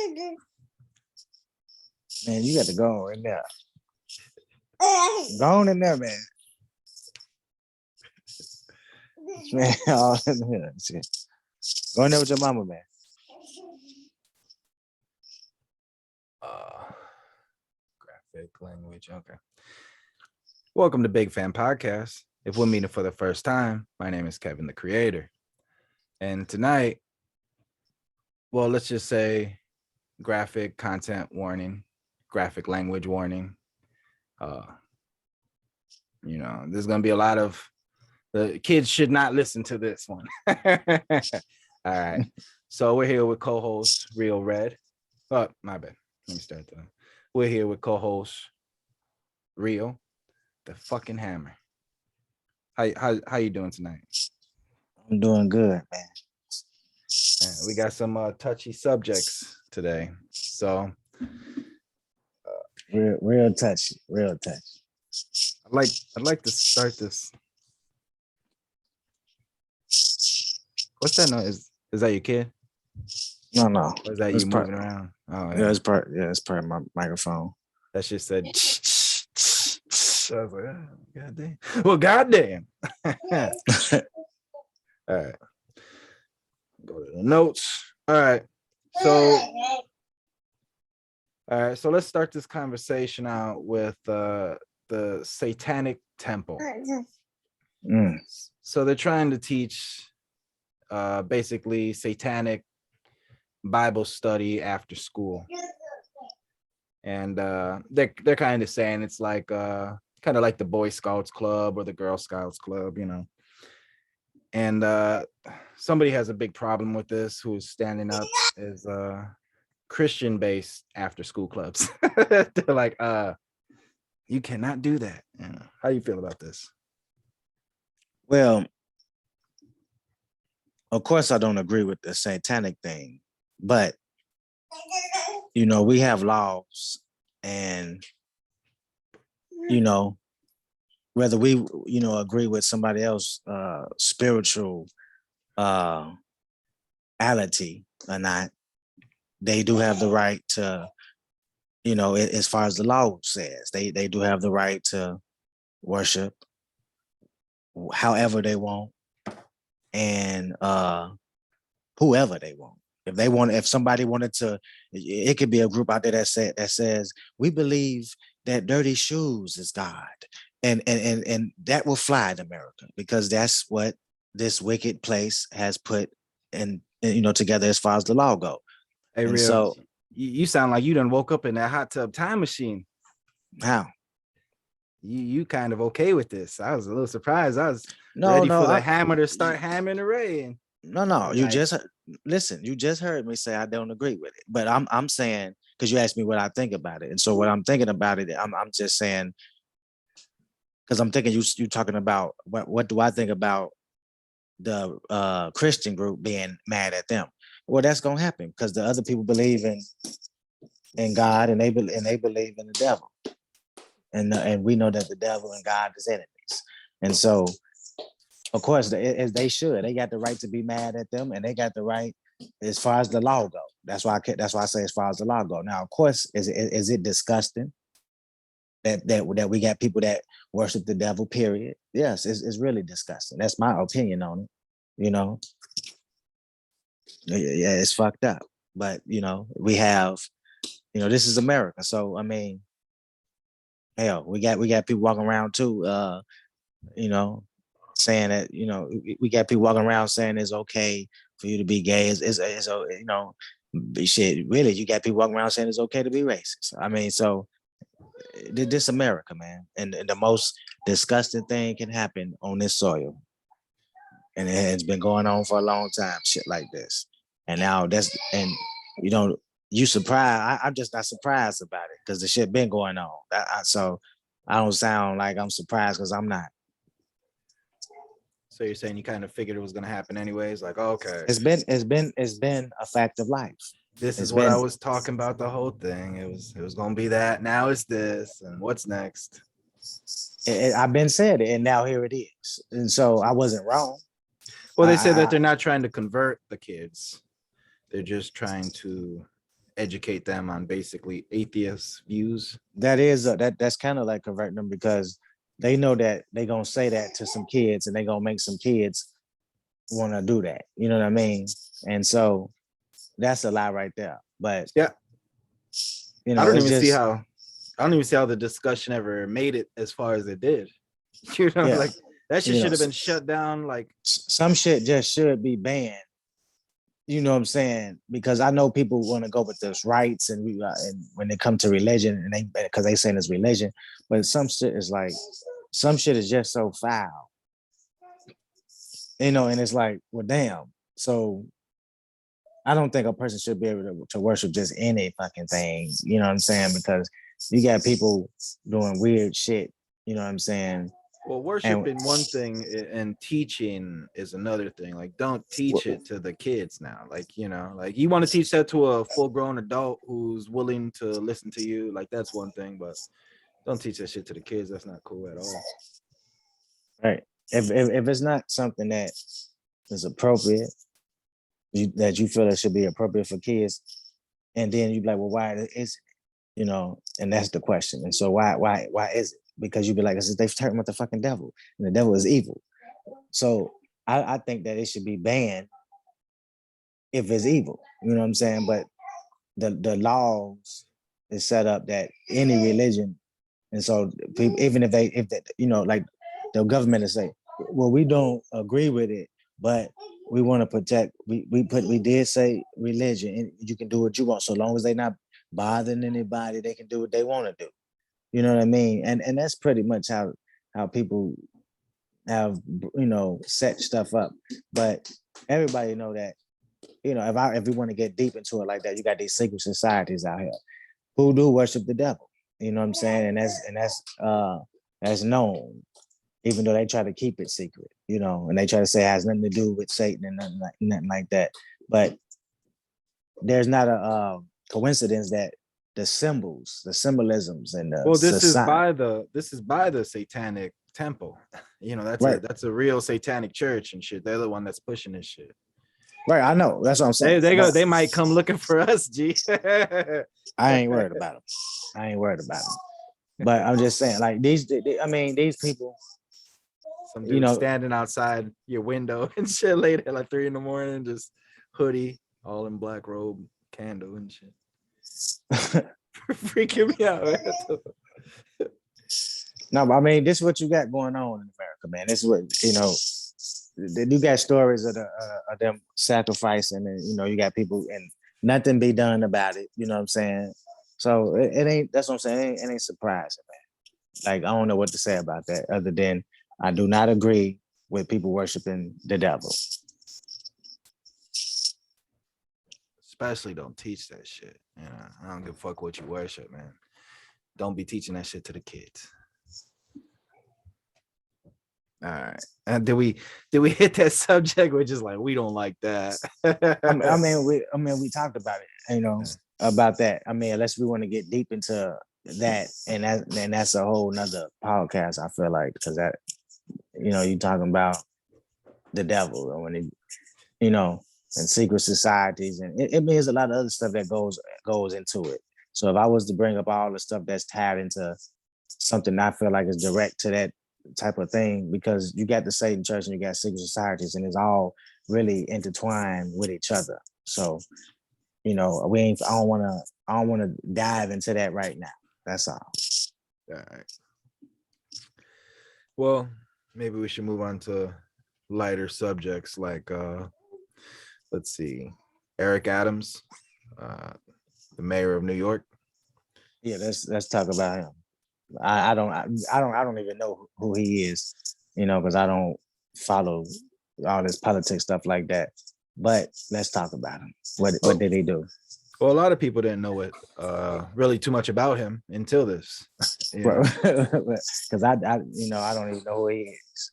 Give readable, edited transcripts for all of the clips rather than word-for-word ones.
Man, you got to go on in there. Go on in there, man. Man, all in there. Go in there with your mama, man. Graphic language. Okay. Welcome to Big Fan Podcast. If we're meeting for the first time, my name is Kevin, the creator. And tonight, well, let's just say graphic content warning, graphic language warning. There's going to be a lot of the kids should not listen to this one. All right. So we're here with co-host Real Red. Oh, my bad. Let me start that. We're here with co-host Real, the fucking hammer. How you doing tonight? I'm doing good, man. Man, we got some touchy subjects today. So real touchy. I'd like to start this. What's that noise? Is that your kid? No. Or is that you moving around? Oh, yeah. It's part of my microphone. That shit said. I was like, oh, goddamn. Well, goddamn. All right. Go to the notes. All right. So let's start this conversation out with the Satanic Temple. So they're trying to teach basically satanic Bible study after school. And they're kind of saying it's like kind of like the Boy Scouts Club or the Girl Scouts Club, you know. And somebody has a big problem with this who is standing up is Christian-based after-school clubs. They're like, you cannot do that. You know, how do you feel about this? Well, of course, I don't agree with the satanic thing, but you know, we have laws, and you know, whether we agree with somebody else spiritual ality or not, they do have the right to, you know, as far as the law says, they do have the right to worship however they want and whoever they want. If somebody wanted to, it could be a group out there that says we believe that dirty shoes is God, and that will fly in America because that's what this wicked place has put in, together as far as the law go. Hey, Real, so you sound like you done woke up in that hot tub time machine. How? You kind of okay with this? I was a little surprised. I was ready for the hammer to start hammering the rain. No. You just listen. You just heard me say I don't agree with it, but I'm saying because you asked me what I think about it, and so what I'm thinking about it, I'm just saying because I'm thinking you talking about what do I think about the Christian group being mad at them? Well, that's gonna happen because the other people believe in God and they believe in the devil, and we know that the devil and God is enemies, and so. Of course, as they should. They got the right to be mad at them, and they got the right as far as the law go. That's why I say as far as the law go. Now, of course, is it disgusting that we got people that worship the devil? Period. Yes, it's really disgusting. That's my opinion on it. You know, yeah, it's fucked up. But we have, this is America. So I mean, hell, we got people walking around too. Saying that we got people walking around saying it's okay for you to be gay. Shit. Really, you got people walking around saying it's okay to be racist. I mean, so this America, man, and the most disgusting thing can happen on this soil, and it's been going on for a long time. Shit like this, and now you surprised. I'm just not surprised about it because the shit been going on. So I don't sound like I'm surprised because I'm not. So you're saying you kind of figured it was going to happen anyways? Like, okay. It's been a fact of life. This is what I was talking about the whole thing. It was going to be that. Now it's this. And what's next? I've been said it, and now here it is. And so I wasn't wrong. Well, they said that they're not trying to convert the kids. They're just trying to educate them on basically atheist views. That's kind of like converting them, because they know that they gonna say that to some kids and they gonna make some kids want to do that. You know what I mean? And so that's a lie right there. But Yeah, you I know, don't it's even see just how the discussion ever made it as far as it did. You know, yeah. like that shit You know, should have been shut down. Like some shit just should be banned. You know what I'm saying? Because I know people want to go with this rights and when they come to religion, and they because they saying it's religion, but some shit is like some shit is just so foul. You know, and it's like, well, damn. So I don't think a person should be able to worship just any fucking thing. You know what I'm saying? Because you got people doing weird shit. You know what I'm saying? well, And worshiping one thing and teaching is another thing. Like, don't teach it to the kids now. Like, you know, like you want to teach that to a full-grown adult who's willing to listen to you. Like, that's one thing, but don't teach that shit to the kids. That's not cool at all. right, if it's not something that is appropriate, that you feel it should be appropriate for kids, and then you be like, well, why is it? You know, and that's the question. And so why is it? Because you be like, they've turned with the fucking devil, and the devil is evil. So I think that it should be banned if it's evil. You know what I'm saying? But the laws is set up that any religion, and so even if that, you know, like the government is say, well, we don't agree with it, but we want to protect. We did say religion, and you can do what you want, so long as they not bothering anybody, they can do what they want to do. You know what I mean? And that's pretty much how people have, you know, set stuff up. But everybody know that, you know, if we want to get deep into it like that, you got these secret societies out here who do worship the devil. You know what I'm saying? And that's known, even though they try to keep it secret, you know, and they try to say it has nothing to do with Satan and nothing like that. But there's not a coincidence that the symbols, the symbolisms, and the Well, society. this is by the satanic temple. You know, Right, that's a real satanic church and shit. They're the one that's pushing this shit. right. I know. That's what I'm saying. They might come looking for us, G. I ain't worried about them. I ain't worried about them. But I'm just saying, like I mean, these people, Some you dude know, standing outside your window and shit late at like 3 a.m, just hoodie, all in black robe, candle and shit. Freaking me out, man. no, but I mean, this is what you got going on in America, man. This is what, you know, you got stories of them sacrificing, and you know, you got people and nothing be done about it. You know what I'm saying? So it ain't. That's what I'm saying. It ain't surprising, man. Like I don't know what to say about that, other than I do not agree with people worshiping the devil. Especially don't teach that shit. You know, I don't give a fuck what you worship, man. Don't be teaching that shit to the kids. All right. And did we hit that subject? We're just like, we don't like that. I mean, we talked about it, you know, about that. I mean, unless we want to get deep into that, and that's a whole nother podcast. I feel like, because that, you know, you talking about the devil, and when it, you know, and secret societies, and it means a lot of other stuff that goes into it. So if I was to bring up all the stuff that's tied into something I feel like is direct to that type of thing, because you got the Satan Church and you got secret societies, and it's all really intertwined with each other. So, you know, I don't want to dive into that right now. That's all. All right. Well, maybe we should move on to lighter subjects like let's see, Eric Adams, the mayor of New York. Yeah, let's talk about him. I don't even know who he is, you know, because I don't follow all this politics stuff like that. But let's talk about him. What did he do? Well, a lot of people didn't know it really too much about him until this. Because I you know, I don't even know who he is.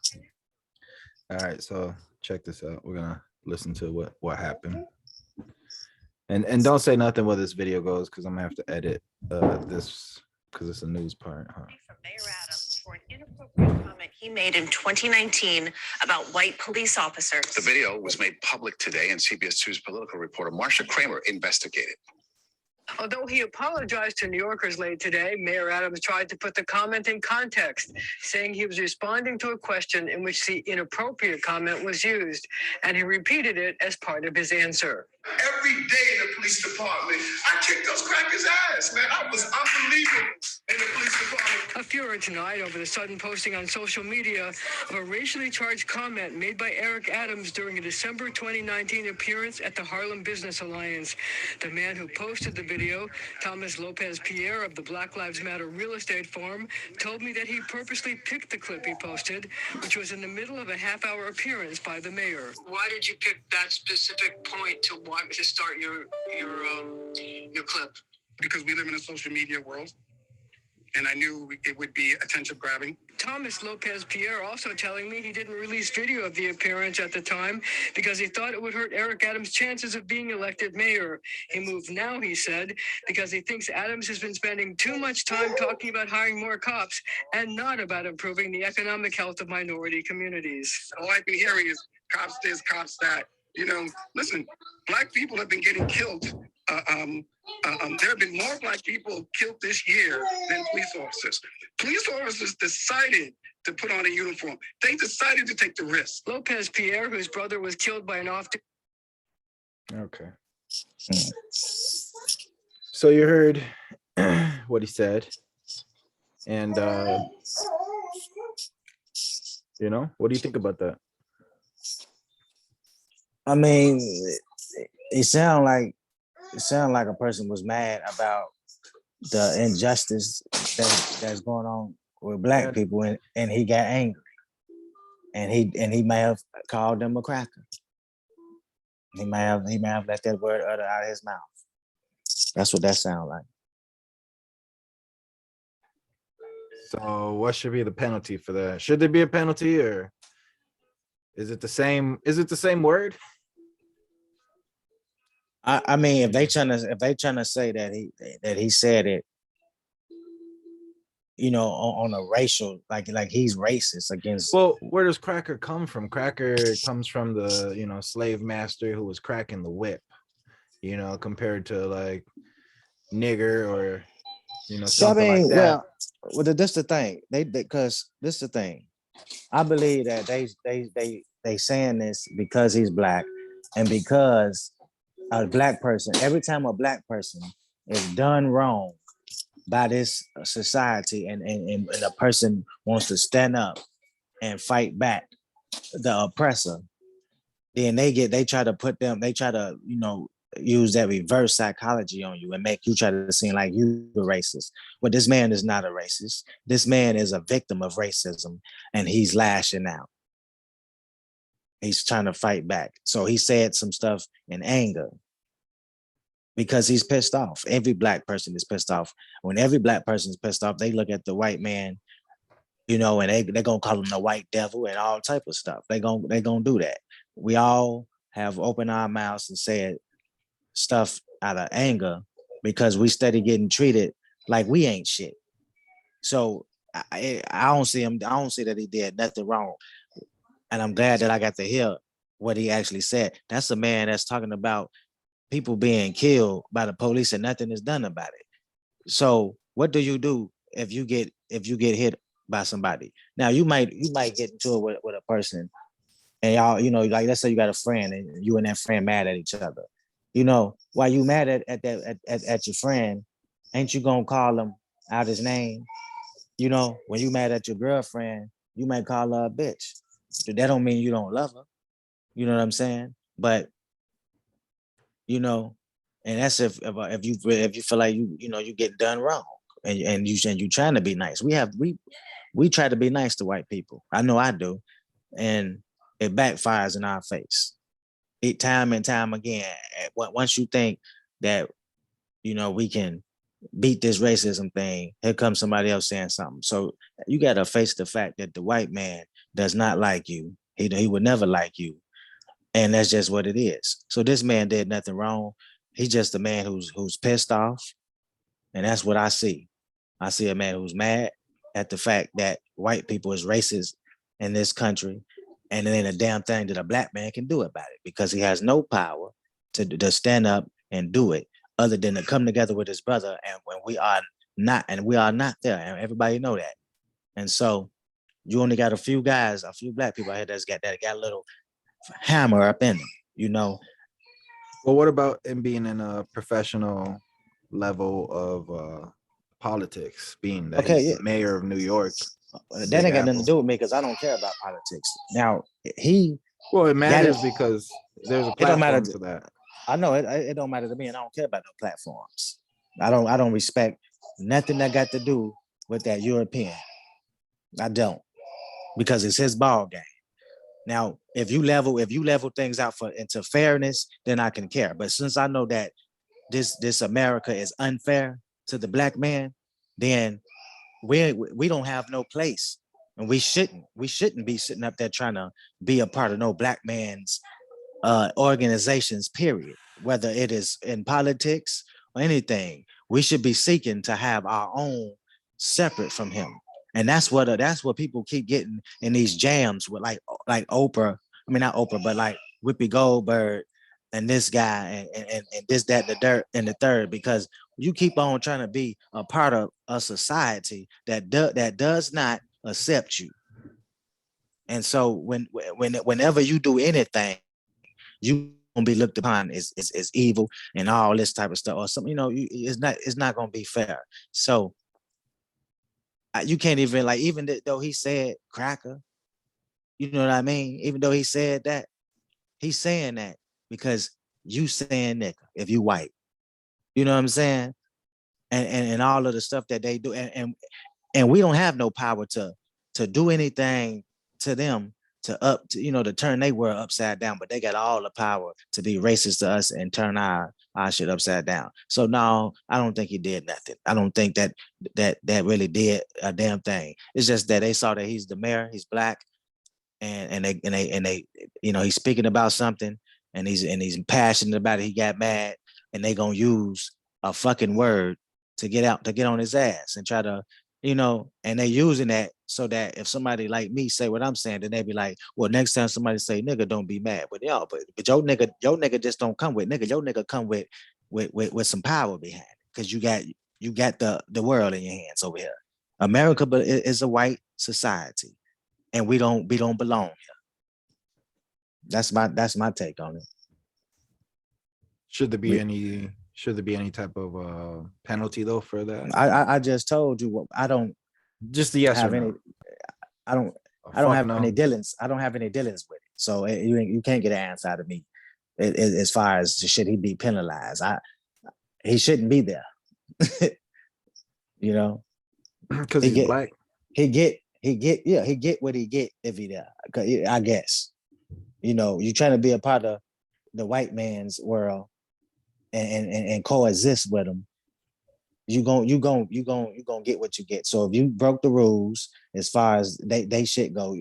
All right, so check this out. We're gonna listen to what happened. And don't say nothing where this video goes, because I'm gonna have to edit this because it's a news part. Huh? From Mayor Adams for an inappropriate comment he made in 2019 about white police officers. The video was made public today, and CBS 2's political reporter Marsha Kramer investigated. Although he apologized to New Yorkers late today, Mayor Adams tried to put the comment in context, saying he was responding to a question in which the inappropriate comment was used, and he repeated it as part of his answer. Every day in the police department, I kicked those crackers' ass, man. I was unbelievable in the police department. A furor tonight over the sudden posting on social media of a racially charged comment made by Eric Adams during a December 2019 appearance at the Harlem Business Alliance. The man who posted the video, Thomas Lopez Pierre of the Black Lives Matter real estate firm, told me that he purposely picked the clip he posted, which was in the middle of a half-hour appearance by the mayor. Why did you pick that specific point to start your clip? Because we live in a social media world, and I knew it would be attention grabbing. Thomas Lopez Pierre also telling me he didn't release video of the appearance at the time because he thought it would hurt Eric Adams' chances of being elected mayor. He moved now, he said, because he thinks Adams has been spending too much time talking about hiring more cops and not about improving the economic health of minority communities. All I've been hearing is cops this, cops that. You know, listen, Black people have been getting killed. There have been more Black people killed this year than police officers. Police officers decided to put on a uniform. They decided to take the risk. Lopez Pierre, whose brother was killed by an off-duty. Okay. So you heard what he said, and what do you think about that? I mean, it sound like a person was mad about the injustice that's going on with Black people, and he got angry, and he may have called them a cracker. He may have let that word utter out of his mouth. That's what that sound like. So what should be the penalty for that? Should there be a penalty, or is it the same? Is it the same word? I mean, if they trying to say that he said it, on a racial, like he's racist against. Well, where does cracker come from? Cracker comes from the slave master who was cracking the whip, compared to like nigger or something like that. Well, that's the thing. Because this is the thing. I believe that they saying this because he's Black, and because a Black person, every time a Black person is done wrong by this society, and a person wants to stand up and fight back the oppressor, then they try to use that reverse psychology on you and make you try to seem like you the racist. But this man is not a racist. This man is a victim of racism, and he's lashing out. He's trying to fight back. So he said some stuff in anger because he's pissed off. Every Black person is pissed off. When every Black person is pissed off, they look at the white man, and they're gonna call him the white devil and all type of stuff. They're gonna do that. We all have opened our mouths and said stuff out of anger because we steady getting treated like we ain't shit. So I don't see him. I don't see that he did nothing wrong. And I'm glad that I got to hear what he actually said. That's a man that's talking about people being killed by the police and nothing is done about it. So what do you do if you get hit by somebody? Now you might get into it with a person, and y'all, like let's say you got a friend and you and that friend mad at each other. While you mad at your friend, ain't you gonna call him out his name? When you mad at your girlfriend, you might call her a bitch. That don't mean you don't love her. You know what I'm saying? But and that's if you feel like you get done wrong and you trying to be nice. We try to be nice to white people. I know I do, and it backfires in our face. Time and time again. Once you think that we can beat this racism thing, here comes somebody else saying something. So you got to face the fact that the white man does not like you. He would never like you, and that's just what it is. So this man did nothing wrong. He's just a man who's pissed off, and that's what I see. I see a man who's mad at the fact that white people is racist in this country, and it ain't a damn thing that a Black man can do about it because he has no power to stand up and do it other than to come together with his brother, and when we are not there, and everybody know that. And so you only got a few guys, a few black people out here that got a little hammer up in them, you know. Well, what about him being in a professional level of politics, being that Okay, he's yeah. the mayor of New York? That ain't got nothing to do with me because I don't care about politics. Now he Well, it matters it. because there's a It don't matter. platform to that. I know it don't matter to me, and I don't care about no platforms. I don't respect nothing that got to do with that European. I don't, because it's his ball game. Now, if you level things out into fairness, then I can care. But since I know that this America is unfair to the black man, then we don't have no place, and we shouldn't be sitting up there trying to be a part of no black man's organizations, period. Whether it is in politics or anything, we should be seeking to have our own separate from him. And that's what people keep getting in these jams with, like Oprah. I mean, not Oprah, but like Whoopi Goldberg and this guy and this, that, the dirt, and the third, because you keep on trying to be a part of a society that does not accept you. And so whenever you do anything, you gonna be looked upon as evil and all this type of stuff, or something. You know, it's not gonna be fair. So you can't even, like, even though he said cracker, you know what I mean? Even though he said that, he's saying that because you saying nigga if you white. You know what I'm saying? And all of the stuff that they do, and we don't have no power to do anything to them to turn their world upside down, but they got all the power to be racist to us and turn our shit upside down. So no, I don't think he did nothing. I don't think that really did a damn thing. It's just that they saw that he's the mayor, he's black, and they he's speaking about something, and he's passionate about it. He got mad, and they gonna use a fucking word to get on his ass and try to, and they using that so that if somebody like me say what I'm saying, then they be like, well, next time somebody say nigga, don't be mad. But but your nigga just don't come with nigga. Your nigga come with some power behind it, because you got the world in your hands over here. America, but it is a white society, and we don't belong here. That's my take on it. Should there be any type of penalty though for that? I just told you, I don't just the yes have or any. no. I don't have any dealings. I don't have any dealings with it. So you can't get an answer out of me as far as should he be penalized. He shouldn't be there. Because he's black. He get what he get if he there. I guess. You trying to be a part of the white man's world and coexist with them. You gon' get what you get. So if you broke the rules as far as they shit go,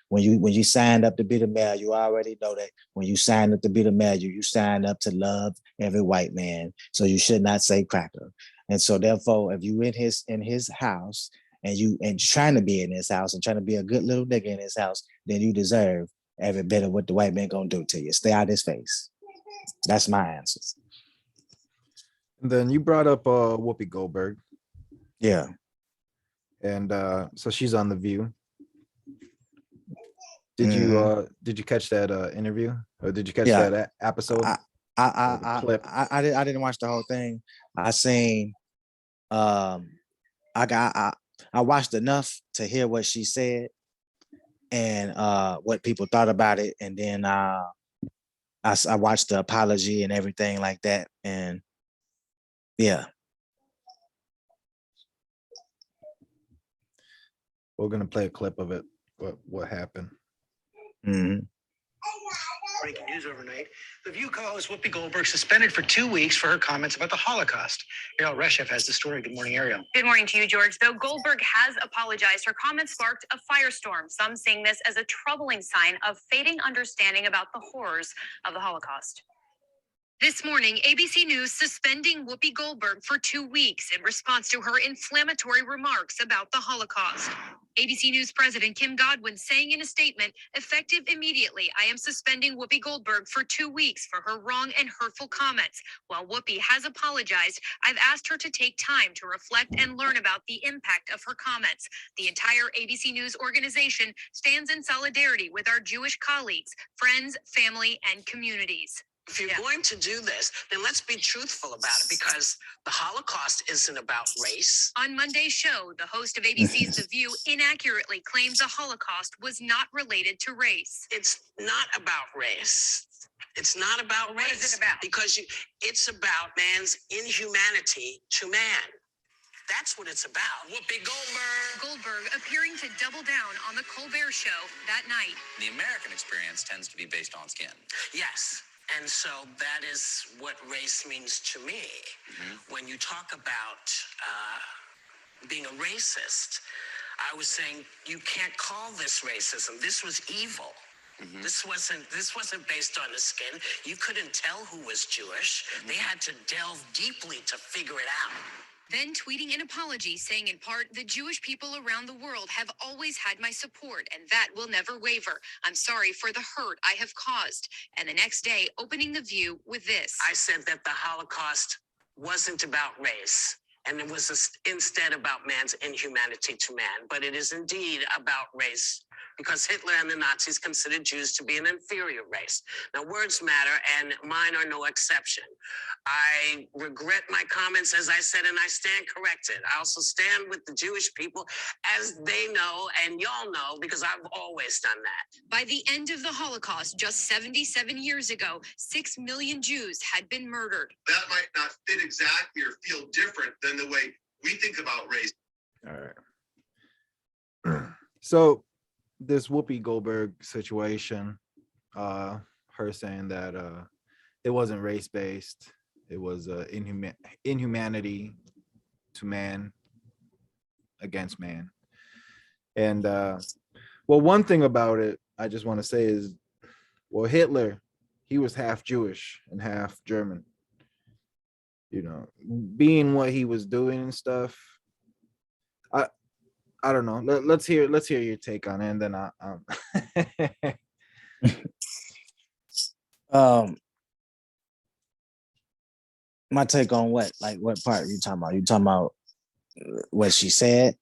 when you signed up to be the mayor, you already know that when you signed up to be the mayor, you signed up to love every white man. So you should not say cracker. And so therefore, if you in his house and trying to be in his house and trying to be a good little nigga in his house, then you deserve every bit of what the white man gonna do to you. Stay out his face. That's my answer. And then you brought up Whoopi Goldberg. Yeah. And so she's on The View. Did you catch that interview, or did you catch that episode? I didn't watch the whole thing. I seen I watched enough to hear what she said and what people thought about it, and then I watched the apology and everything like that, and yeah. We're gonna play a clip of it. What happened? Mm-hmm. Breaking news overnight. The View co-host Whoopi Goldberg suspended for 2 weeks for her comments about the Holocaust. Ariel Reshef has the story. Good morning, Ariel. Good morning to you, George. Though Goldberg has apologized, her comments sparked a firestorm, some seeing this as a troubling sign of fading understanding about the horrors of the Holocaust. This morning, ABC News suspending Whoopi Goldberg for 2 weeks in response to her inflammatory remarks about the Holocaust. ABC News President Kim Godwin saying in a statement, effective immediately, I am suspending Whoopi Goldberg for 2 weeks for her wrong and hurtful comments. While Whoopi has apologized, I've asked her to take time to reflect and learn about the impact of her comments. The entire ABC News organization stands in solidarity with our Jewish colleagues, friends, family, and communities. If you're going to do this, then let's be truthful about it, because the Holocaust isn't about race. On Monday's show, the host of ABC's The View inaccurately claimed the Holocaust was not related to race. It's not about race. It's not about race. What is it about? Because it's about man's inhumanity to man. That's what it's about. Whoopi Goldberg. Goldberg appearing to double down on the Colbert Show that night. The American experience tends to be based on skin. Yes. And so that is what race means to me. When you talk about being a racist, I was saying you can't call this racism. This was evil. This wasn't based on the skin. You couldn't tell who was Jewish. They had to delve deeply to figure it out. Then tweeting an apology saying in part, the Jewish people around the world have always had my support and that will never waver. I'm sorry for the hurt I have caused. And the next day, opening The View with this. I said that the Holocaust wasn't about race, and it was instead about man's inhumanity to man. But it is indeed about race, because Hitler and the Nazis considered Jews to be an inferior race. Now, words matter, and mine are no exception. I regret my comments, as I said, and I stand corrected. I also stand with the Jewish people, as they know, and y'all know, because I've always done that. By the end of the Holocaust, just 77 years ago, 6 million Jews had been murdered. That might not fit exactly or feel different than the way we think about race. All right. So this Whoopi Goldberg situation, her saying that it wasn't race-based, it was inhumanity to man against man. And well, one thing about it I just want to say is, well, Hitler, he was half Jewish and half German. You know, being what he was doing and stuff. I don't know. Let's hear your take on it, and then My take on what? Like, what part are you talking about? You talking about what she said?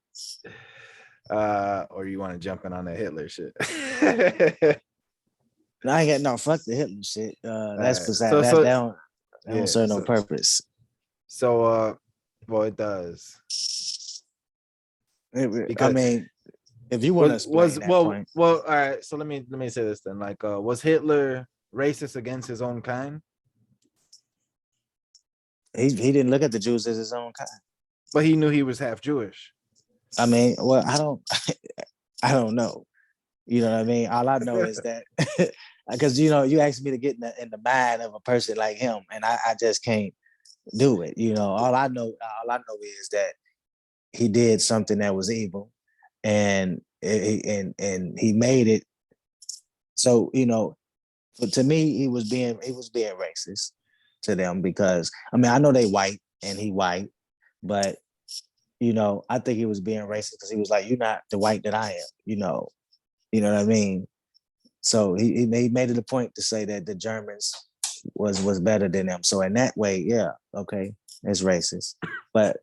Or you want to jump in on that Hitler shit? No, I ain't got no fuck the Hitler shit. That's Right. beside that don't serve no so- purpose. So well, it does. I Because- mean, if you want to explain that point, all right. So let me say this then. Like, was Hitler racist against his own kind? he didn't look at the Jews as his own kind. But he knew he was half Jewish. I mean, well, I don't know. You know what I mean? All I know is that because you asked me to get in the mind of a person like him, and I just can't do it. All I know is that he did something that was evil, and he made it. So but to me, he was being racist to them, because I mean, I know they white and he white, but I think he was being racist because he was like, "You're not the white that I am," you know what I mean? So he made it a point to say that the Germans was better than them. So in that way, yeah, okay, it's racist. But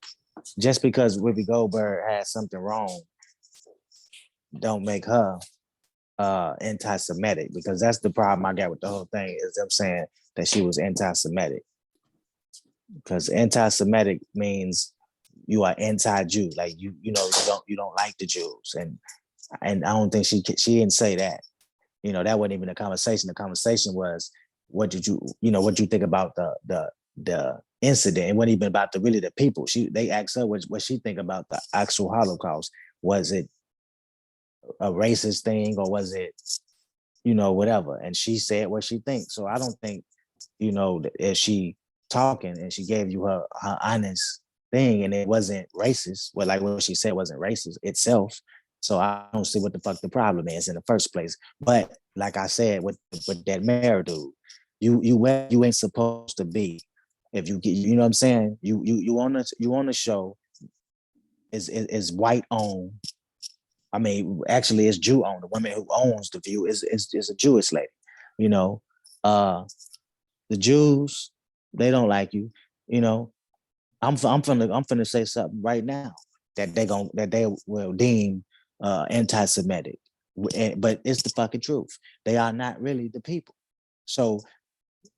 just because Whoopi Goldberg had something wrong, don't make her anti-Semitic, because that's the problem I got with the whole thing, is them saying that she was anti-Semitic. Because anti-Semitic means you are anti-Jew, like you don't like the Jews, and I don't think she didn't say that. That wasn't even a conversation. The conversation was, what did you think about the incident? It wasn't even about the people. They asked her what she think about the actual Holocaust. Was it a racist thing, or was it whatever? And she said what she thinks. So I don't think if she talking and she gave you her honest thing and it wasn't racist, well, like what she said wasn't racist itself. So I don't see what the fuck the problem is in the first place. But like I said, with that mayor dude, you ain't supposed to be. If you get, you know what I'm saying? You on the show is white owned. I mean, actually, it's Jew owned. The woman who owns the View is a Jewish lady. You know, the Jews, they don't like you. You know, I'm finna say something right now that they will deem anti-Semitic, but it's the fucking truth. They are not really the people. So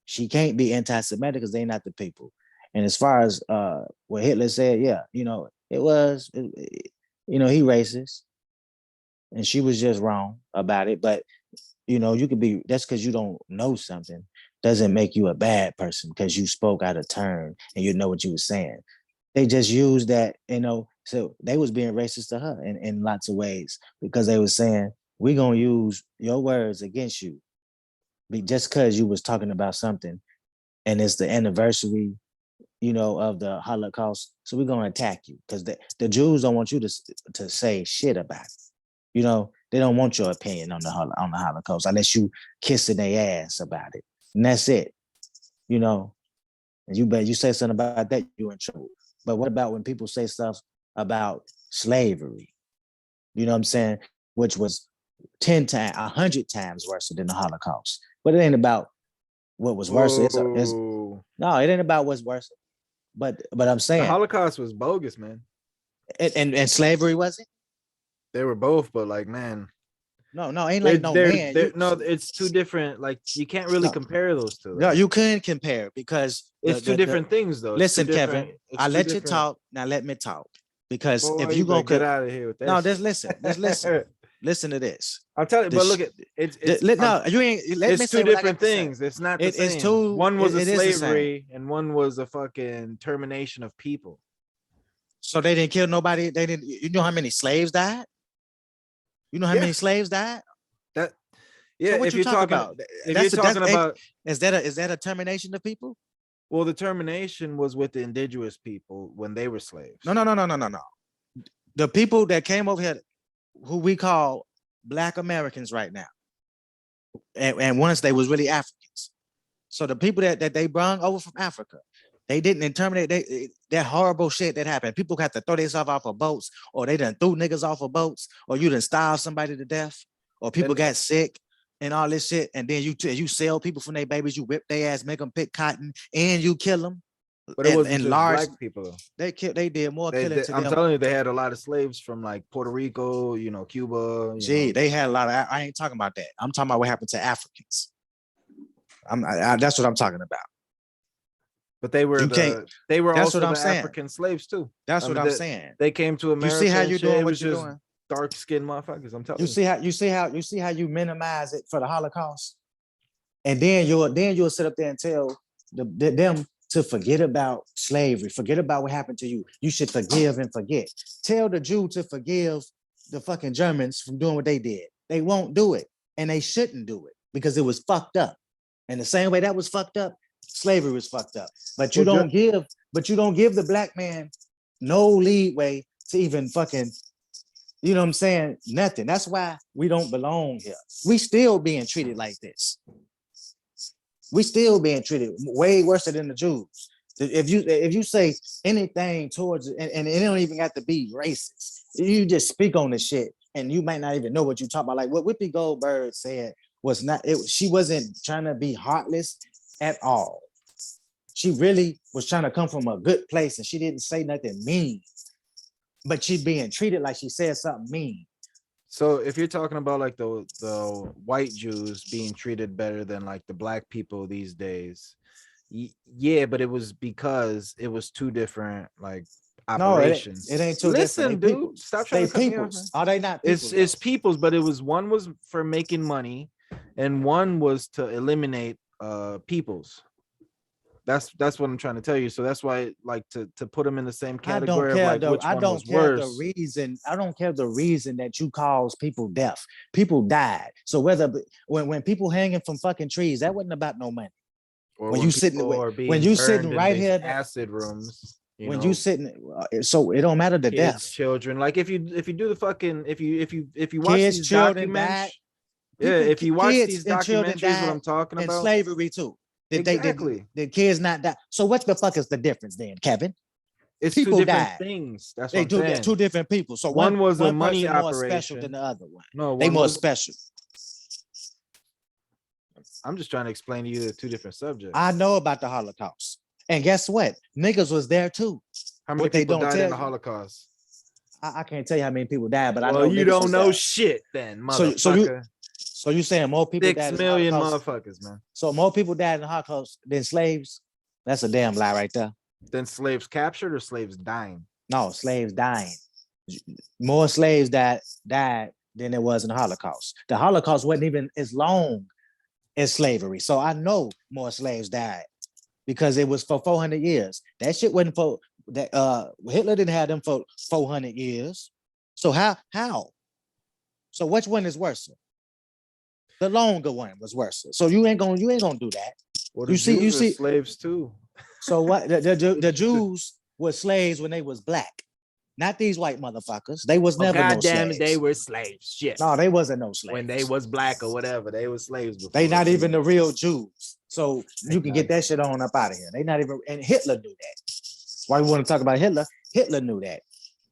she can't be anti-Semitic because they're not the people. And as far as what Hitler said, yeah, you know, he racist, and she was just wrong about it. But you know, you could be, that's because you don't know something doesn't make you a bad person because you spoke out of turn and you know what you were saying. They just used that, you know, so they was being racist to her in lots of ways because they was saying, we're gonna use your words against you just because you was talking about something and it's the anniversary, you know, of the Holocaust. So we're gonna attack you because the Jews don't want you to say shit about it. You know, they don't want your opinion on the Holocaust unless you kissing their ass about it, and that's it. You know, and you say something about that, you're in trouble. But what about when people say stuff about slavery? You know what I'm saying? Which was 10 times, 100 times worse than the Holocaust. But it ain't about what was worse. No, it ain't about what's worse. But I'm saying the Holocaust was bogus, man. And slavery wasn't. They were both, but like, man, no, ain't like no man. No, it's two different. Like, you can't really compare those two. No, you couldn't compare because it's two different things, though. Listen, Kevin, I let you talk. Now let me talk because if you gonna get out of here with that, no, just listen, listen to this. I'm telling you, but look at it's no, you ain't. Let me it's two different things. It's not the same. It's two. One was a slavery, and one was a fucking termination of people. So they didn't kill nobody. They didn't. You know how many slaves died? You know how many slaves died? That yeah. So what if you're talking about, if you're talking about, is that a termination of people? Well, the termination was with the indigenous people when they were slaves. No. The people that came over here, who we call Black Americans right now, and once they was really Africans. So the people that they brought over from Africa, they didn't terminate that horrible shit that happened. People have to throw themselves off of boats, or they done threw niggas off of boats, or you done starved somebody to death, or people got sick and all this shit. And then you sell people from their babies, you whip their ass, make them pick cotton, and you kill them. But it wasn't just black people though. They did more killing to them. I'm telling you, they had a lot of slaves from like Puerto Rico, you know, Cuba. They had a lot of. I ain't talking about that. I'm talking about what happened to Africans. That's what I'm talking about. But they were also the African slaves too. That's what I'm saying. They came to America. You see how you doing what you're doing? Dark-skinned motherfuckers. I'm telling you. You see how you minimize it for the Holocaust, and then you'll sit up there and tell them to forget about slavery, forget about what happened to you. You should forgive and forget. Tell the Jew to forgive the fucking Germans from doing what they did. They won't do it, and they shouldn't do it because it was fucked up. And the same way that was fucked up, slavery was fucked up. But you don't give the black man no leeway to even fucking, you know what I'm saying? Nothing. That's why we don't belong here. We still being treated like this. We still being treated way worse than the Jews. If you say anything towards and it don't even have to be racist, you just speak on the shit and you might not even know what you're talking about. Like what Whoopi Goldberg said was not. She wasn't trying to be heartless at all. She really was trying to come from a good place, and she didn't say nothing mean. But she's being treated like she said something mean. So if you're talking about like the white Jews being treated better than like the black people these days, yeah, but it was because it was two different like operations. No, it ain't two Listen, different. Dude, Peoples. Stop trying to cut me off. Are they not? Peoples, it's peoples, but it was one was for making money, and one was to eliminate peoples. That's what I'm trying to tell you. So that's why, like, to put them in the same category of like which one was worse. I don't care the reason that you cause people death. People died. So when people hanging from fucking trees, that wasn't about no money. Or when you sitting right here, acid rooms. When you sitting, so it don't matter the death. Children, like if you do the fucking if you watch kids, these children documentaries, if you watch these documentaries, what I'm talking about, and slavery too. Did Exactly. did kids not die? So what the fuck is the difference then, Kevin? It's People two different died. things. That's They what I'm do. There's saying. two different people. So One was a one money person more special operation. than the other one. No, They one more was. special. I'm just trying to explain to you the two different subjects. I know about the Holocaust, and guess what? Niggas was there too. How many What they people don't died in tell the you. Holocaust? I can't tell you how many people died, but I Well, know you niggas don't was know there. shit then, So motherfucker. So you saying more people 6 died in the million Holocaust? motherfuckers, man. So more people died in the Holocaust than slaves? That's a damn lie right there. Then slaves captured or slaves dying? No, slaves dying. More slaves died than it was in the Holocaust. The Holocaust wasn't even as long as slavery. So I know more slaves died because it was for 400 years. That shit wasn't for that. Hitler didn't have them for 400 years. So how? So which one is worse? The longer one was worse. So you ain't gonna do that. Well, You the see, Jews are slaves too. So what? The Jews were slaves when they was black, not these white motherfuckers. They was never no slaves. They were slaves. Shit. No, they wasn't no slaves. When they was black or whatever, they were slaves before. They not even the real Jews. So you can get that shit on up out of here. They not even, and Hitler knew that. Why we want to talk about Hitler? Hitler knew that.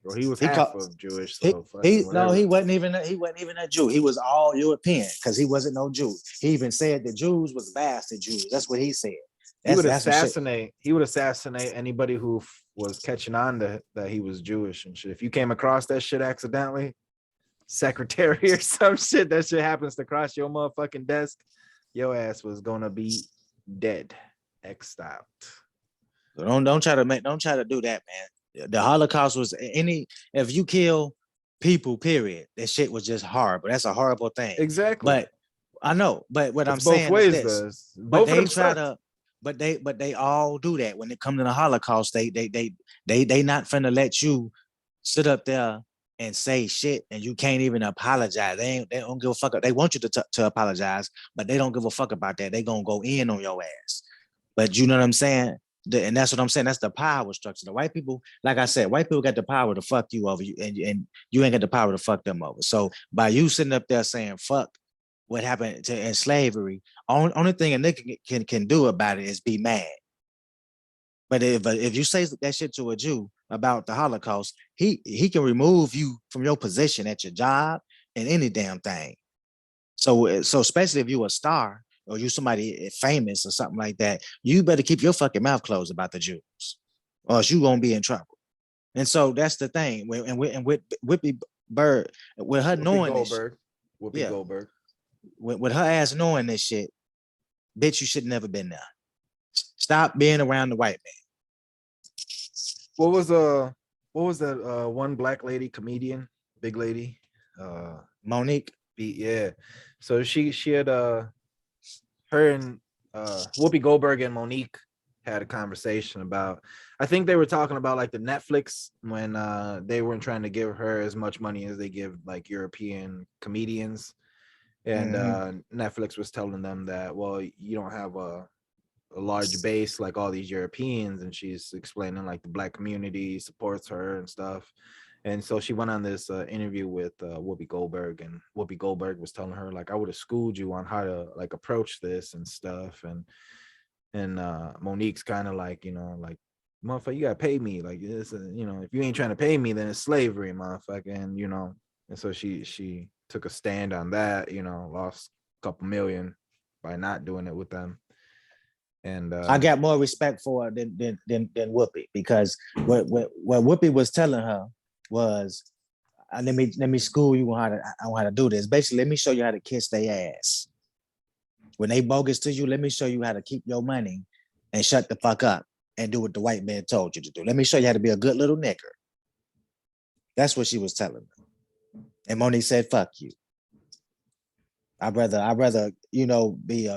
Well, he was half of Jewish. He So he wasn't even a Jew. He was all European because he wasn't no Jew. He even said the Jews was bastard Jews. That's what he said. He would assassinate. He would assassinate anybody who was catching on that he was Jewish and shit. If you came across that shit accidentally, secretary or some shit, that shit happens to cross your motherfucking desk, your ass was gonna be dead, X'd out. Don't try to do that, man. The Holocaust was if you kill people, period, that shit was just horrible. That's a horrible thing. Exactly. But I know, but what I'm both saying ways, is this. does. But Both they of try them to, but they all do that when it comes to the Holocaust. They not finna let you sit up there and say shit and you can't even apologize. They don't give a fuck. They want you to apologize, but they don't give a fuck about that. They gonna go in on your ass. But you know what I'm saying? And that's what I'm saying. That's the power structure. The white people, like I said, white people got the power to fuck you over, and you ain't got the power to fuck them over. So by you sitting up there saying fuck what happened in slavery, only thing a nigga can do about it is be mad. But if you say that shit to a Jew about the Holocaust, he can remove you from your position at your job and any damn thing. So especially if you a star or you somebody famous or something like that, you better keep your fucking mouth closed about the Jews, or else you gonna be in trouble. And so that's the thing. And with Whoopi Bird, with her knowing Whoopi Goldberg, with her ass knowing this shit, bitch, you should never been there. Stop being around the white man. What was that one black lady comedian, big lady? Monique. Yeah. So she had her and Whoopi Goldberg and Monique had a conversation about, I think they were talking about like the Netflix when they weren't trying to give her as much money as they give like European comedians. And Netflix was telling them that, well, you don't have a large base like all these Europeans, and she's explaining like the black community supports her and stuff. And so she went on this interview with Whoopi Goldberg, and Whoopi Goldberg was telling her like, I would have schooled you on how to like approach this and stuff. And Monique's kind of like, you know, like, motherfucker, you gotta pay me. Like this, you know, if you ain't trying to pay me, then it's slavery, motherfucker. And you know, and so she took a stand on that, you know, lost a couple million by not doing it with them. And I got more respect for her than Whoopi, because what Whoopi was telling her was, let me school you on how to do this. Basically, let me show you how to kiss their ass. When they bogus to you, let me show you how to keep your money and shut the fuck up and do what the white man told you to do. Let me show you how to be a good little nigger. That's what she was telling her. And Monique said, fuck you. I'd rather, you know, be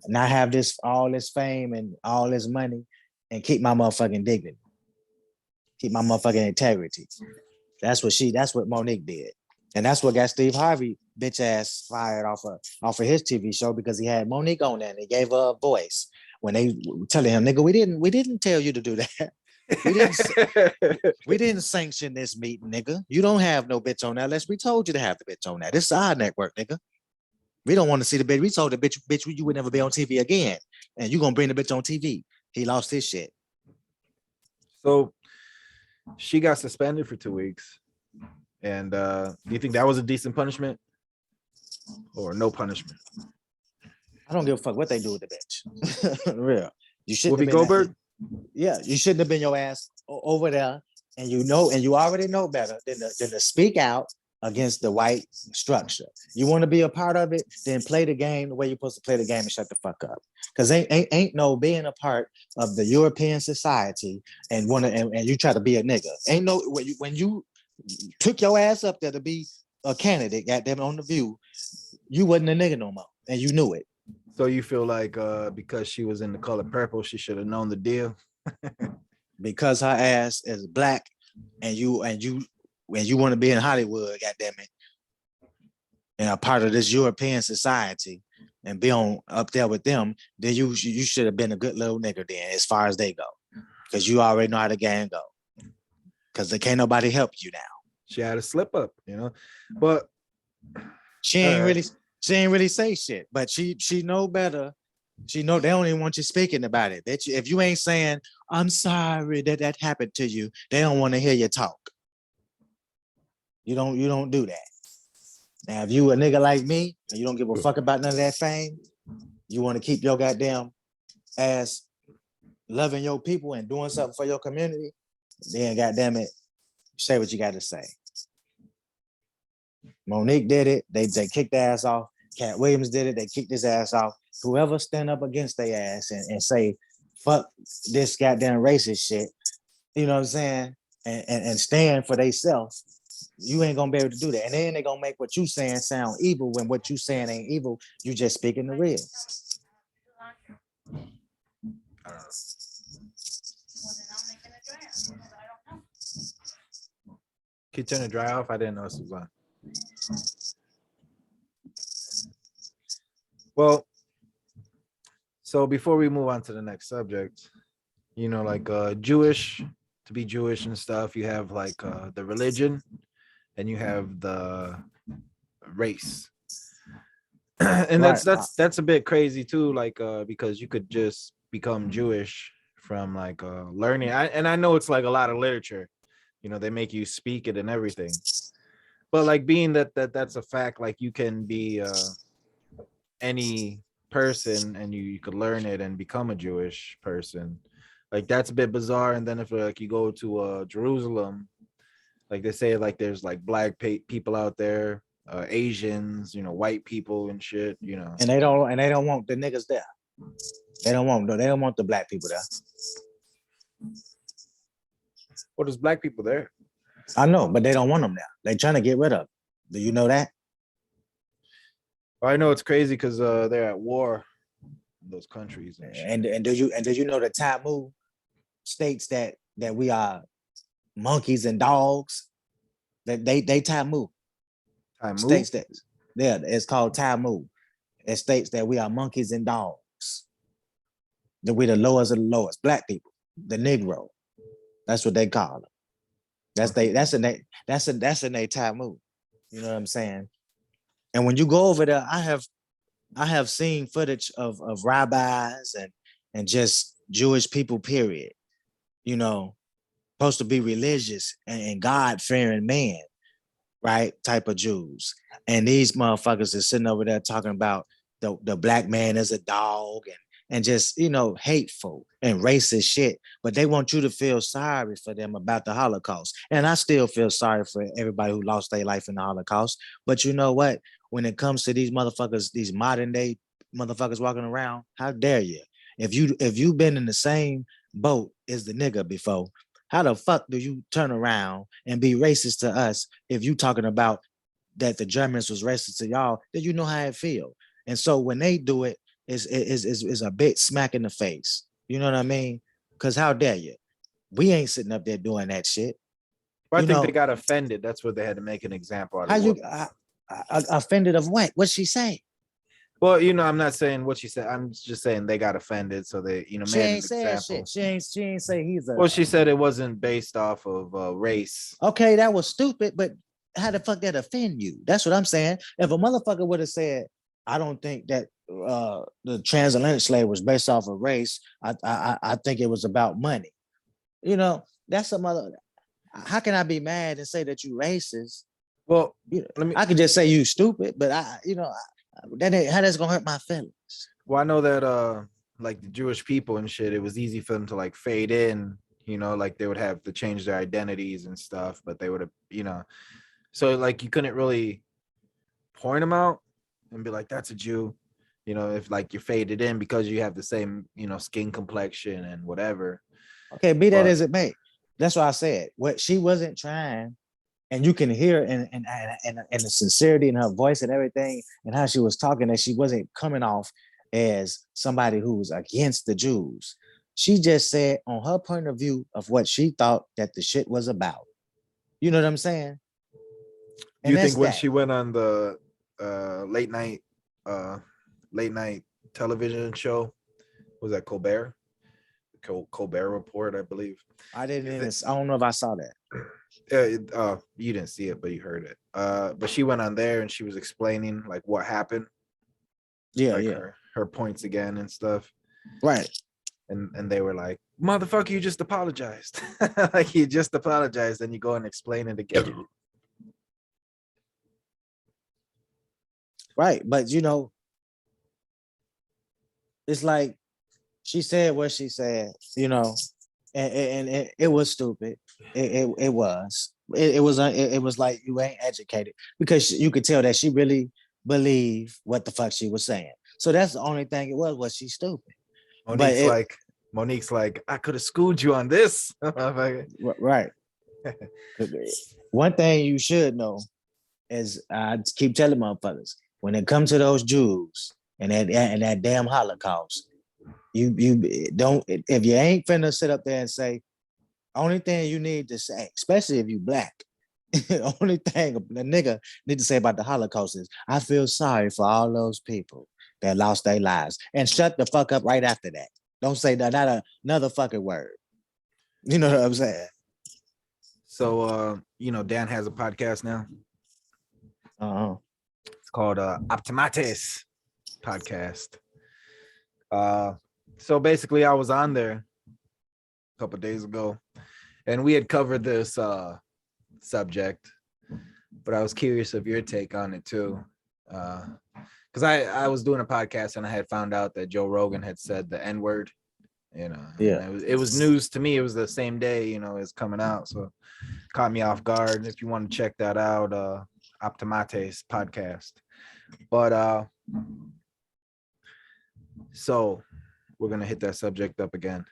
not have all this fame and all this money and keep my motherfucking dignity. Keep my motherfucking integrity. That's what Monique did. And that's what got Steve Harvey bitch ass fired off of his TV show, because he had Monique on there and they gave her a voice when they were telling him, nigga, we didn't tell you to do that. We didn't sanction this meeting, nigga. You don't have no bitch on that unless we told you to have the bitch on that. This is our network, nigga. We don't want to see the bitch. We told the bitch, you would never be on TV again. And you gonna bring the bitch on TV. He lost his shit. So she got suspended for 2 weeks. And do you think that was a decent punishment? Or no punishment? I don't give a fuck what they do with the bitch. Real. You shouldn't Whoopi have been Goldberg? Yeah, you shouldn't have been your ass over there. And you know, and you already know better than to speak out against the white structure. You want to be a part of it, then play the game the way you're supposed to play the game and shut the fuck up. Because ain't no being a part of the European society and you try to be a nigga. Ain't no when you took your ass up there to be a candidate, goddamn on the View, you wasn't a nigga no more, and you knew it. So you feel like because she was in the color purple, she should have known the deal? Because her ass is black, and you want to be in Hollywood, goddamn it, and a part of this European society, and be on up there with them, then you should have been a good little nigga then, as far as they go, because you already know how the game go. Because there can't nobody help you now. She had a slip up, but she ain't really say shit, but she know better. She know they don't even want you speaking about it. If you ain't saying, I'm sorry that happened to you, they don't want to hear you talk. You don't do that. Now, if you a nigga like me, and you don't give a fuck about none of that fame, you want to keep your goddamn ass loving your people and doing something for your community, then goddamn it, say what you got to say. Monique did it. They kicked their ass off. Cat Williams did it. They kicked his ass off. Whoever stand up against their ass and say, fuck this goddamn racist shit, you know what I'm saying? And stand for themselves, you ain't gonna be able to do that. And then they're gonna make what you saying sound evil when what you saying ain't evil. You just speaking the real. Can you turn the dry off? I didn't know this was on. Well, so before we move on to the next subject, like Jewish, to be Jewish and stuff, you have like the religion and you have the race. And Right. that's a bit crazy too, like because you could just become Jewish from like learning. I know it's like a lot of literature, they make you speak it and everything. But like being that's a fact, like you can be any person and you could learn it and become a Jewish person. Like that's a bit bizarre. And then if like you go to Jerusalem, like they say like there's like black people out there, Asians, white people and shit, And they don't want the niggas there. They don't want the black people there. Well, there's black people there. I know, but they don't want them there. They trying to get rid of them. Do you know that? I know it's crazy because they're at war in those countries and shit. And do you know the Talmud states that we are monkeys and dogs? That they Talmud states that it's called Talmud. It states that we are monkeys and dogs. That we're the lowest of the lowest. Black people, the Negro. That's what they call them. That's in their Talmud. You know what I'm saying? And when you go over there, I have seen footage of rabbis and just Jewish people, period. Supposed to be religious and God-fearing man, right? Type of Jews. And these motherfuckers are sitting over there talking about the black man as a dog and just, hateful and racist shit. But they want you to feel sorry for them about the Holocaust. And I still feel sorry for everybody who lost their life in the Holocaust. But you know what? When it comes to these motherfuckers, these modern day motherfuckers walking around, how dare you? If you've been in the same boat as the nigga before, how the fuck do you turn around and be racist to us if you talking about that the Germans was racist to y'all? Then you know how it feel. And so when they do it, is a bit smack in the face. You know what I mean? Because how dare you? We ain't sitting up there doing that shit. Well, I think they got offended. That's what they had to make an example out of. How you offended of what? What'd she say? Well, I'm not saying what she said. I'm just saying they got offended, so they, She made ain't an said example. shit. She ain't say he's a. Well, she said it wasn't based off of race. Okay, that was stupid, but how the fuck that offend you? That's what I'm saying. If a motherfucker would have said, I don't think that the transatlantic slave was based off of race. I think it was about money. You know, that's some other. How can I be mad and say that you racist? Well, You know, let me. I could just say you stupid, but that ain't how that's gonna hurt my feelings. Well, I know that like the Jewish people and shit, it was easy for them to like fade in, like they would have to change their identities and stuff, but they would have, so like you couldn't really point them out and be like, that's a Jew, if like you're faded in because you have the same, skin complexion and whatever. Okay, be that But as it may. That's why I said what she wasn't trying, and you can hear in the sincerity in her voice and everything, and how she was talking, that she wasn't coming off as somebody who was against the Jews. She just said on her point of view of what she thought that the shit was about. You know what I'm saying? do you And that's think when that. she went on the late night television show, was that Colbert Report, I believe? I don't know if I saw that. You didn't see it, but you heard it. But she went on there and she was explaining like what happened. Yeah, like yeah. her points again and stuff. Right. And they were like, motherfucker, you just apologized. Like you just apologized, and you go and explain it again. Right. But it's like she said what she said, and it was stupid. It was. It was like you ain't educated, because you could tell that she really believed what the fuck she was saying. So that's the only thing it was she's stupid. Monique's like, I could have schooled you on this. Right. One thing you should know is, I keep telling motherfuckers, when it comes to those Jews and that damn Holocaust, you don't, if you ain't finna sit up there and say, only thing you need to say, especially if you black, the only thing a nigga need to say about the Holocaust is, I feel sorry for all those people that lost their lives, and shut the fuck up right after that. Don't say that, not another fucking word. You know what I'm saying? So Dan has a podcast now. It's called Optimates Podcast. So basically I was on there a couple of days ago, and we had covered this subject, but I was curious of your take on it too. Because I was doing a podcast and I had found out that Joe Rogan had said the N-word, Yeah. it was news to me. It was the same day, it's coming out. So it caught me off guard. If you want to check that out, Optimates Podcast. But so we're going to hit that subject up again,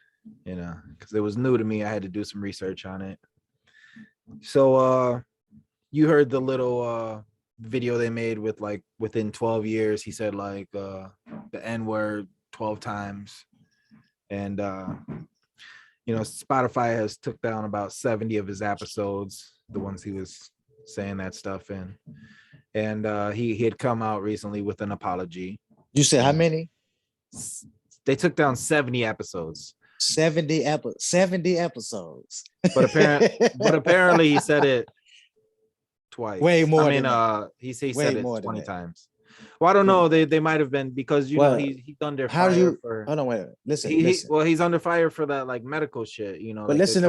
because it was new to me. I had to do some research on it. So you heard the little video they made with like within 12 years, he said like the N-word 12 times. And Spotify has took down about 70 of his episodes, the ones he was saying that stuff in. And he had come out recently with an apology. You said how many? They took down 70 episodes. 70 episodes. But apparently he said it twice. Way more. I mean, than he said it 20 that. times. Well, I don't know. They might have been, because he's under fire for. Hold on, wait. Listen. He's under fire for that like medical shit. But like listen to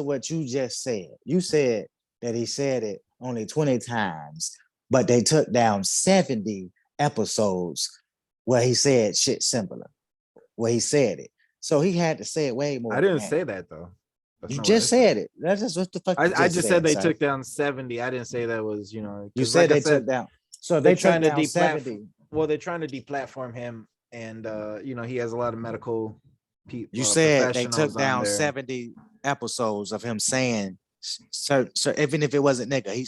what you just said. You said that he said it only 20 times, but they took down 70 episodes where he said shit similar, where he said it. So he had to say it way more. I didn't say that though. You just said it. That's just what the fuck. I just said they took down 70. I didn't say that was, You said they took down. So they trying to down 70. Well, they're trying to deplatform him, and he has a lot of medical people. You said they took down 70 episodes of him saying, so even if it wasn't nigga,